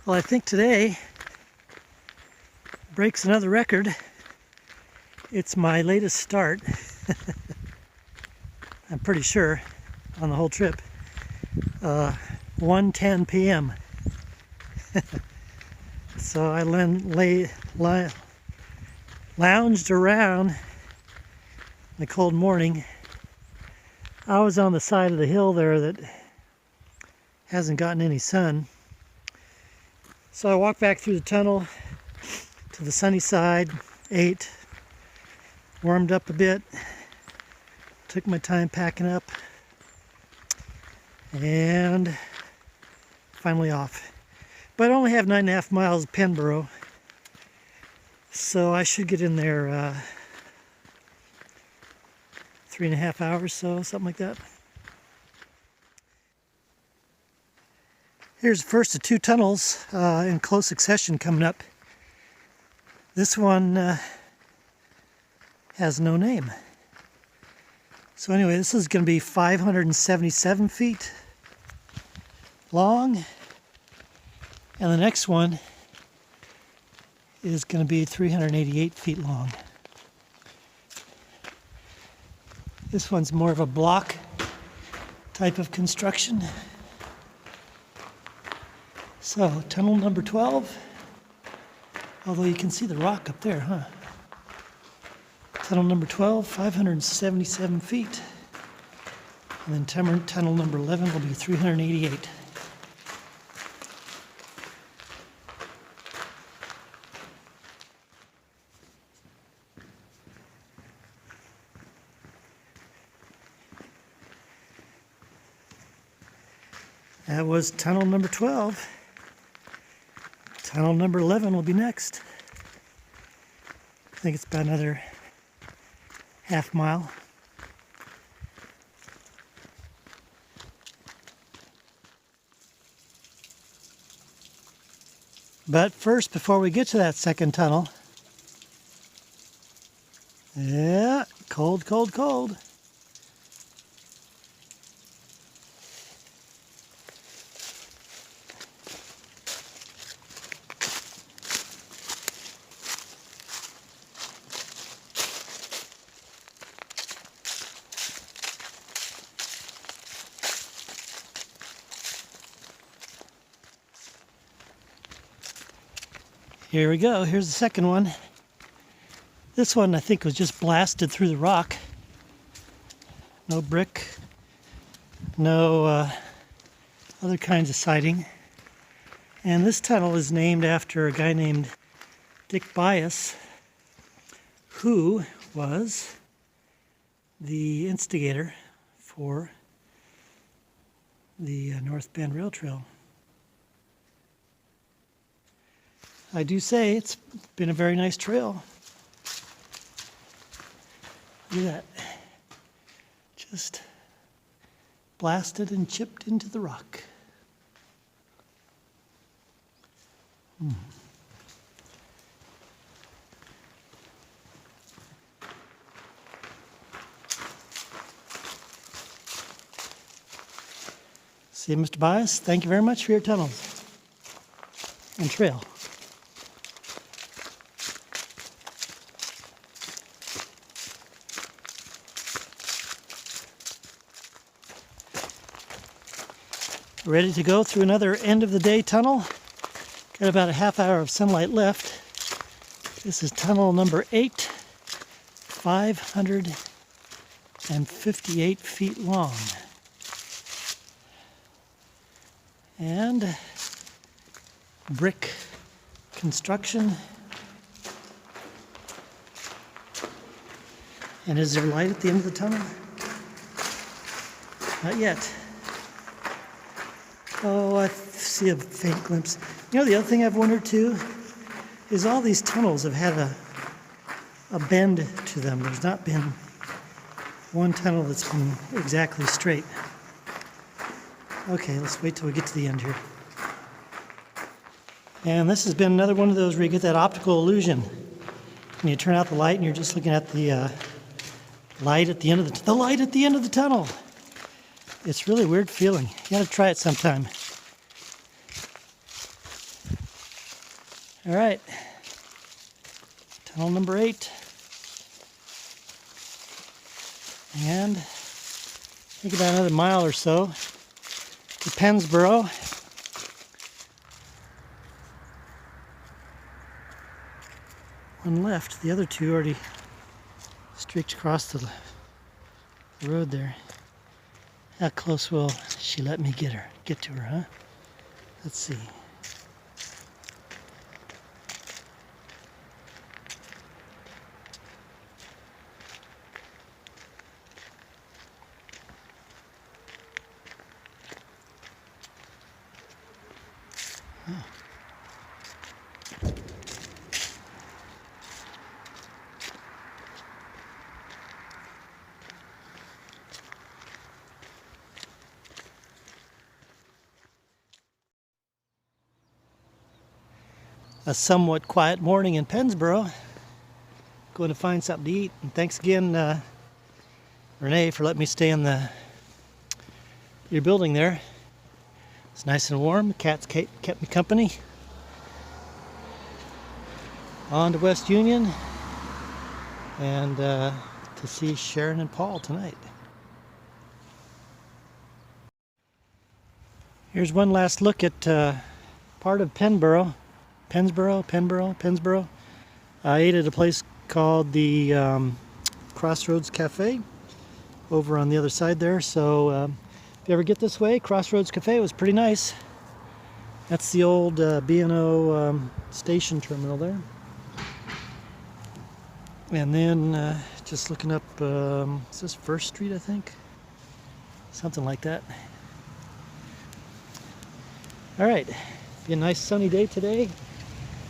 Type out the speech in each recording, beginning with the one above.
Well, I think today breaks another record. It's my latest start. I'm pretty sure on the whole trip. 1:10 p.m. So I lounged around in the cold morning. I was on the side of the hill there that hasn't gotten any sun. So I walked back through the tunnel to the sunny side, ate, warmed up a bit, took my time packing up, and finally off. But I only have 9.5 miles of Burrow, so I should get in there 3.5 hours, so something like that. Here's the first of two tunnels in close succession coming up. This one has no name. So anyway, this is going to be 577 feet long, and the next one is going to be 388 feet long. This one's more of a block type of construction. So, tunnel number 12, although you can see the rock up there, huh? Tunnel number 12, 577 feet. And then tunnel number 11 will be 388. That was tunnel number 12. Tunnel number 11 will be next. I think it's about another half mile. But first, before we get to that second tunnel, yeah, cold, cold, cold. Here we go, here's the second one. This one I think was just blasted through the rock. No brick, no other kinds of siding. And this tunnel is named after a guy named Dick Bias, who was the instigator for the North Bend Rail Trail. I do say it's been a very nice trail. Look at that. Just blasted and chipped into the rock. See, Mr. Bias, thank you very much for your tunnels and trail. Ready to go through another end of the day tunnel. Got about a half hour of sunlight left. This is tunnel number 8, 558 feet long. And brick construction. And is there light at the end of the tunnel? Not yet. Oh, I see a faint glimpse. You know, the other thing I've wondered too is all these tunnels have had a bend to them. There's not been one tunnel that's been exactly straight. Okay, let's wait till we get to the end here. And this has been another one of those where you get that optical illusion. When you turn out the light and you're just looking at the light at the end of the light at the end of the tunnel. It's really weird feeling. You gotta try it sometime. All right, tunnel number 8. And I think about another mile or so to Pennsboro. One left, the other two already streaked across the road there. How close will she let me get to her, huh? Let's see. Oh. A somewhat quiet morning in Pennsboro. Going to find something to eat. And thanks again, Renee, for letting me stay in your building there. It's nice and warm. The cats kept me company. On to West Union and to see Sharon and Paul tonight. Here's one last look at part of Pennsboro. I ate at a place called the Crossroads Cafe over on the other side there. So if you ever get this way, Crossroads Cafe was pretty nice. That's the old B&O station terminal there. And then just looking up, is this First Street, I think? Something like that. All right, be a nice sunny day today.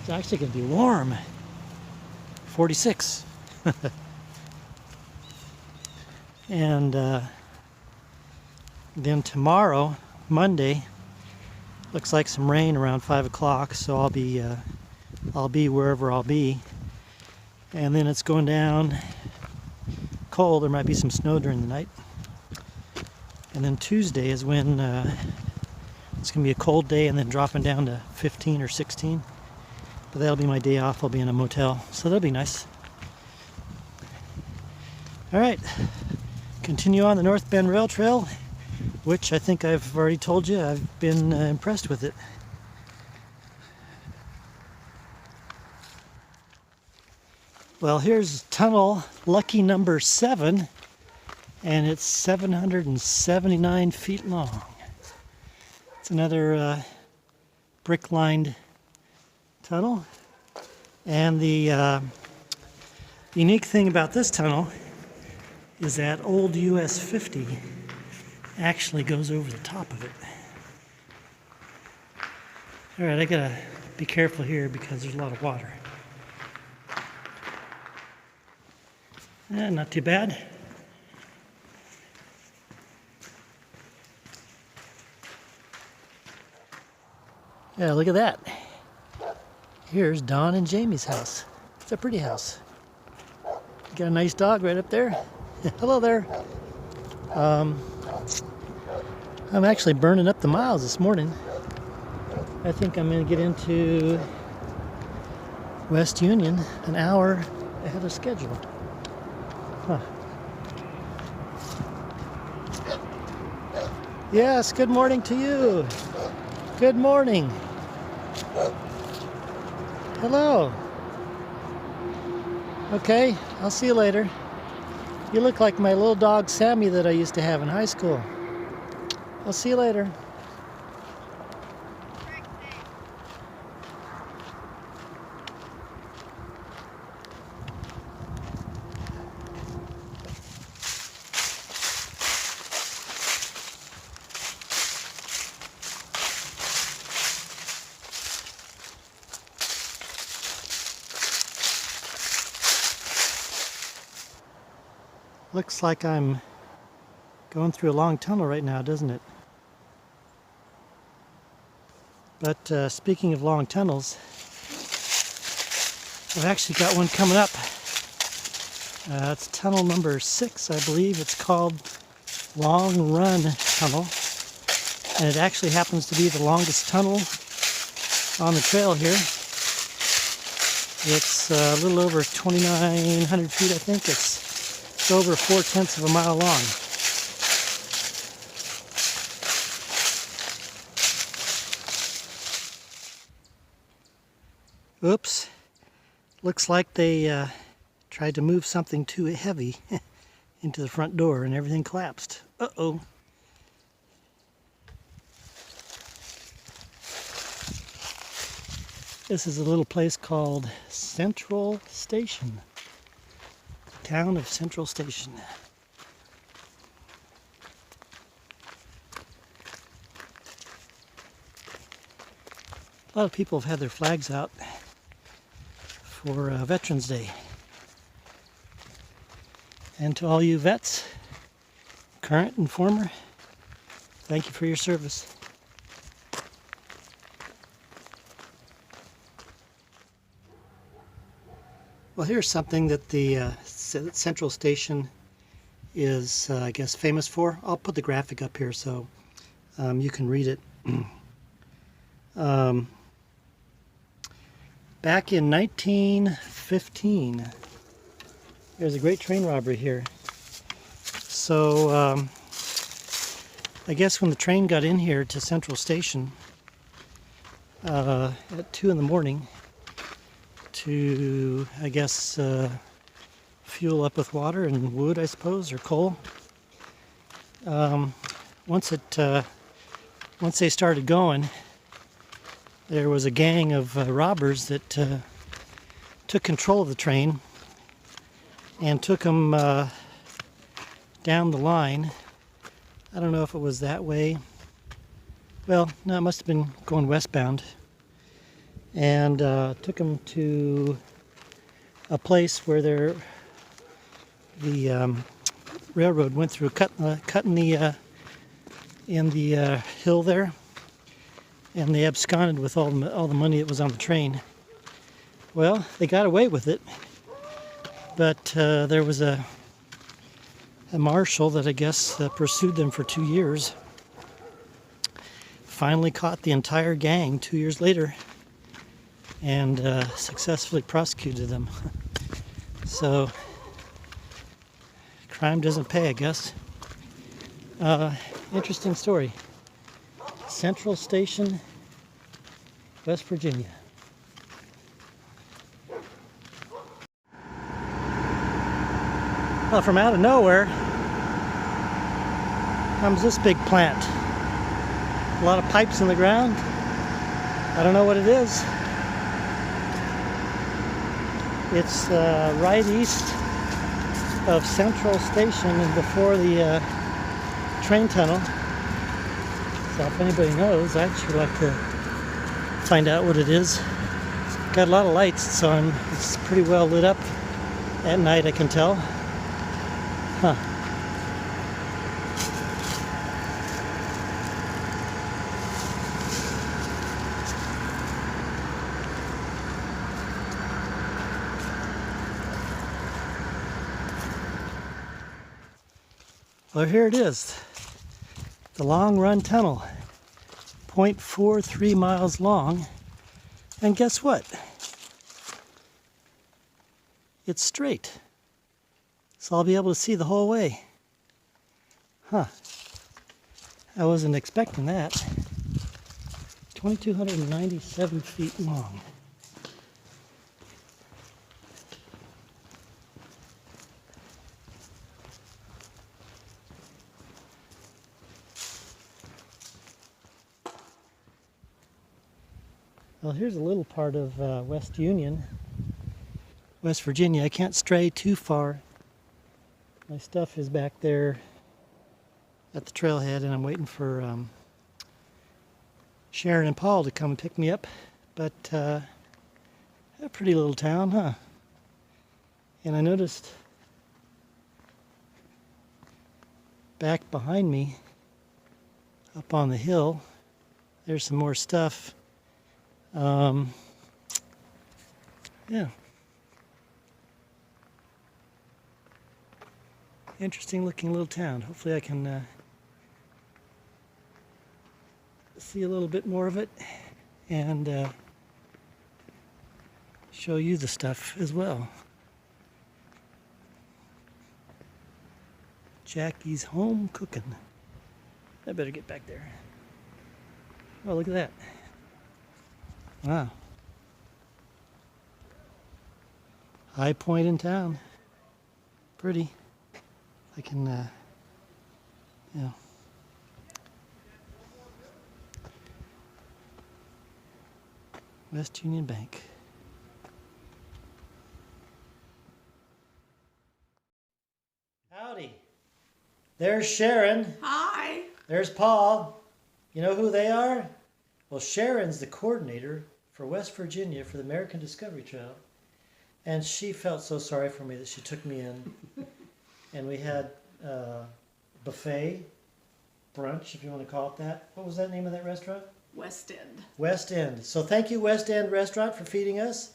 It's actually going to be warm. 46. And then tomorrow, Monday, looks like some rain around 5 o'clock, so I'll be wherever I'll be. And then it's going down cold. There might be some snow during the night. And then Tuesday is when it's going to be a cold day and then dropping down to 15 or 16. But that'll be my day off. I'll be in a motel, so that'll be nice. All right, continue on the North Bend Rail Trail, which I think I've already told you I've been impressed with it. Well, here's tunnel lucky number 7, and it's 779 feet long. It's another brick-lined tunnel, and the unique thing about this tunnel is that old US 50 actually goes over the top of it. All right, I gotta be careful here because there's a lot of water. Not too bad. Yeah, look at that. Here's Don and Jamie's house. It's a pretty house. Got a nice dog right up there. Hello there. I'm actually burning up the miles this morning. I think I'm going to get into West Union an hour ahead of schedule. Huh. Yes, good morning to you. Good morning. Hello. Okay, I'll see you later. You look like my little dog Sammy that I used to have in high school. I'll see you later. Looks like I'm going through a long tunnel right now, doesn't it? But speaking of long tunnels, I've actually got one coming up. It's tunnel number 6, I believe. It's called Long Run Tunnel. And it actually happens to be the longest tunnel on the trail here. It's a little over 2,900 feet, I think. It's over 4/10 of a mile long. Oops. Looks like they tried to move something too heavy into the front door and everything collapsed. Uh-oh. This is a little place called Central Station. Town of Central Station. A lot of people have had their flags out for Veterans Day. And to all you vets, current and former, thank you for your service. Well, here's something that the Central Station is, I guess, famous for. I'll put the graphic up here so you can read it. Back in 1915, there's a great train robbery here. So I guess when the train got in here to Central Station at 2 in the morning to, I guess, fuel up with water and wood, I suppose, or coal. Once they started going, there was a gang of robbers that took control of the train and took them down the line. I don't know if it was that way. Well, no, it must have been going westbound. And took them to a place where the railroad went through, cutting the in the hill there, and they absconded with all the money that was on the train. Well, they got away with it, but there was a marshal that I guess pursued them for 2 years. Finally caught the entire gang 2 years later and successfully prosecuted them. So crime doesn't pay, I guess. Interesting story. Central Station, West Virginia. Well, from out of nowhere comes this big plant. A lot of pipes in the ground. I don't know what it is. It's right east of Central Station and before the train tunnel. So if anybody knows, I'd sure like to find out what it is. Got a lot of lights, so it's pretty well lit up at night, I can tell. Huh. Well, here it is, the Long Run Tunnel, 0.43 miles long, and guess what? It's straight, so I'll be able to see the whole way. Huh, I wasn't expecting that. 2,297 feet long. Well, here's a little part of West Union, West Virginia. I can't stray too far. My stuff is back there at the trailhead, and I'm waiting for Sharon and Paul to come and pick me up. But a pretty little town, huh? And I noticed back behind me, up on the hill, there's some more stuff. Yeah. Interesting looking little town. Hopefully I can see a little bit more of it and show you the stuff as well. Jackie's Home Cooking. I better get back there. Oh, look at that. Wow. High point in town. Pretty. I can, yeah. West Union Bank. Howdy. There's Sharon. Hi. There's Paul. You know who they are? Well, Sharon's the coordinator for West Virginia for the American Discovery Trail. And she felt so sorry for me that she took me in. And we had buffet, brunch, if you want to call it that. What was that name of that restaurant? West End. West End. So thank you, West End Restaurant, for feeding us.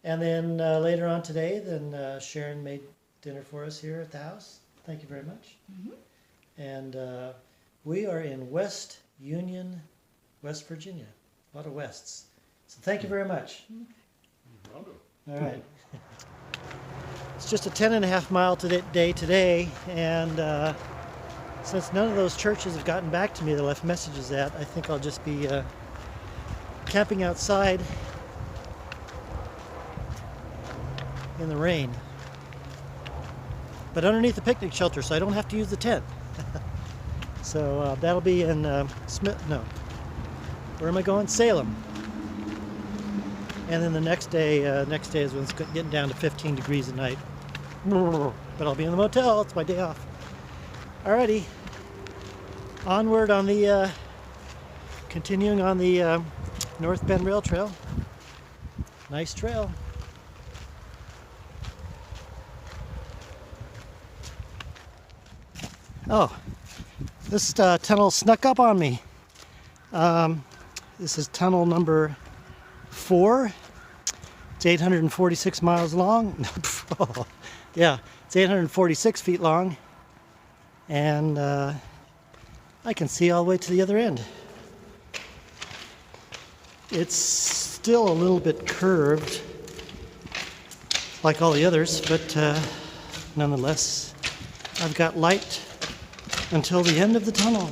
And then later on today, then Sharon made dinner for us here at the house. Thank you very much. Mm-hmm. And we are in West Union, West Virginia. A lot of Wests. So thank you very much. All right. It's just a 10.5 mile day today, and since none of those churches have gotten back to me that left messages at, I think I'll just be camping outside in the rain. But underneath the picnic shelter, so I don't have to use the tent. So that'll be in where am I going? Salem. And then the next day is when it's getting down to 15 degrees at night. But I'll be in the motel. It's my day off. Alrighty. Onward on the, continuing on the North Bend Rail Trail. Nice trail. Oh, this tunnel snuck up on me. This is tunnel number 4. It's 846 miles long. Yeah, it's 846 feet long. And I can see all the way to the other end. It's still a little bit curved, like all the others, but nonetheless, I've got light until the end of the tunnel.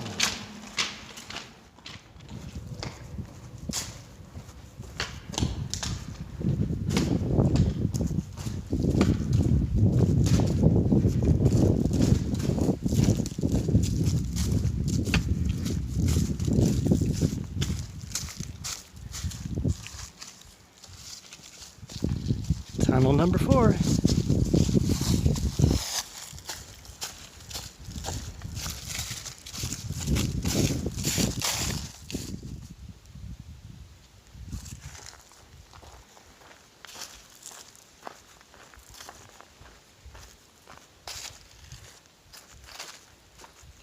Tunnel number 4.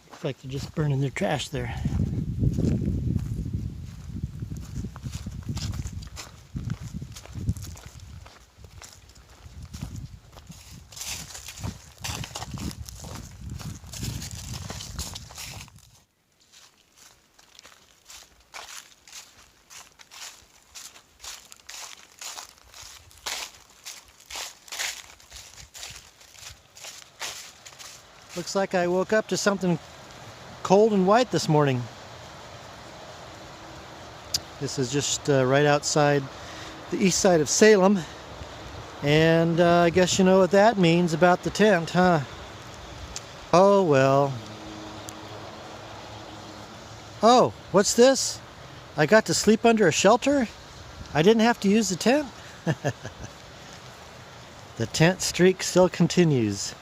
Looks like they're just burning their trash there. Looks like I woke up to something cold and white this morning. This is just right outside the east side of Salem. And I guess you know what that means about the tent, huh? Oh, well. Oh, what's this? I got to sleep under a shelter? I didn't have to use the tent? The tent streak still continues.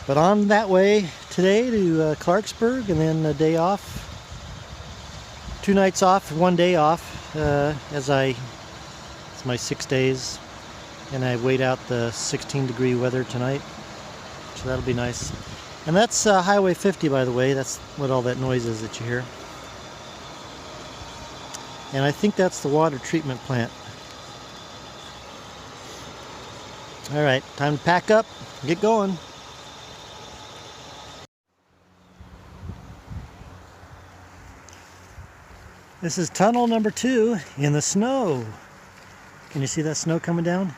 But on that way today to Clarksburg, and then a day off. 2 nights off, 1 day off, it's my 6 days, and I wait out the 16-degree weather tonight, so that'll be nice. And that's Highway 50, by the way. That's what all that noise is that you hear. And I think that's the water treatment plant. All right, time to pack up, get going. This is tunnel number 2 in the snow. Can you see that snow coming down?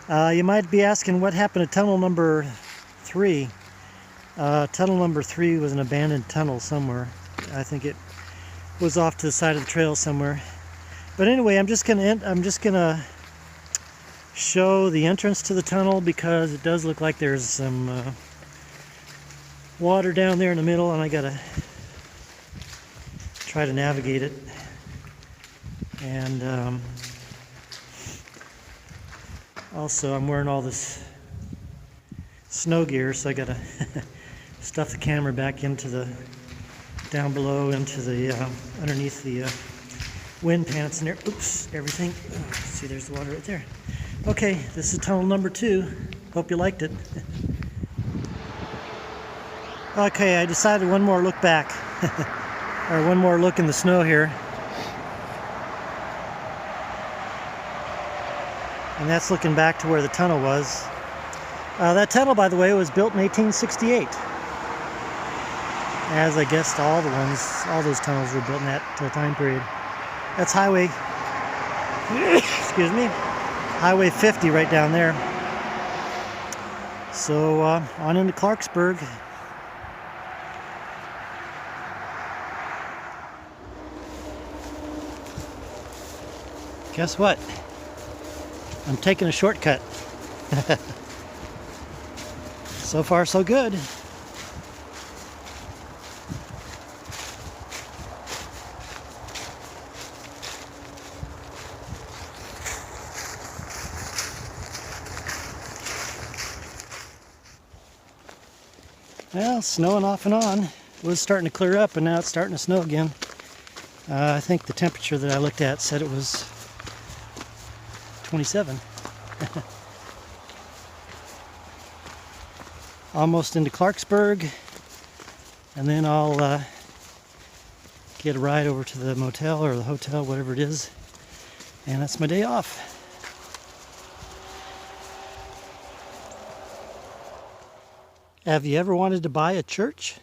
You might be asking what happened to tunnel number 3. Tunnel number 3 was an abandoned tunnel somewhere. I think it was off to the side of the trail somewhere. But anyway, I'm just gonna show the entrance to the tunnel because it does look like there's some water down there in the middle, and I gotta try to navigate it. And also I'm wearing all this snow gear, so I gotta stuff the camera back into the down below into the underneath the wind pants and there. Oops, everything. Oh, see, there's the water right there. Okay, this is tunnel number 2. Hope you liked it. Okay, I decided one more look back, or one more look in the snow here. And that's looking back to where the tunnel was. That tunnel, by the way, was built in 1868. As I guessed, all those tunnels were built in that time period. That's highway, excuse me, Highway 50 right down there. So on into Clarksburg. Guess what? I'm taking a shortcut. So far, so good. Well, snowing off and on. It was starting to clear up, and now it's starting to snow again. I think the temperature that I looked at said it was 27. Almost into Clarksburg, and then I'll get a ride over to the motel or the hotel, whatever it is, and that's my day off. Have you ever wanted to buy a church?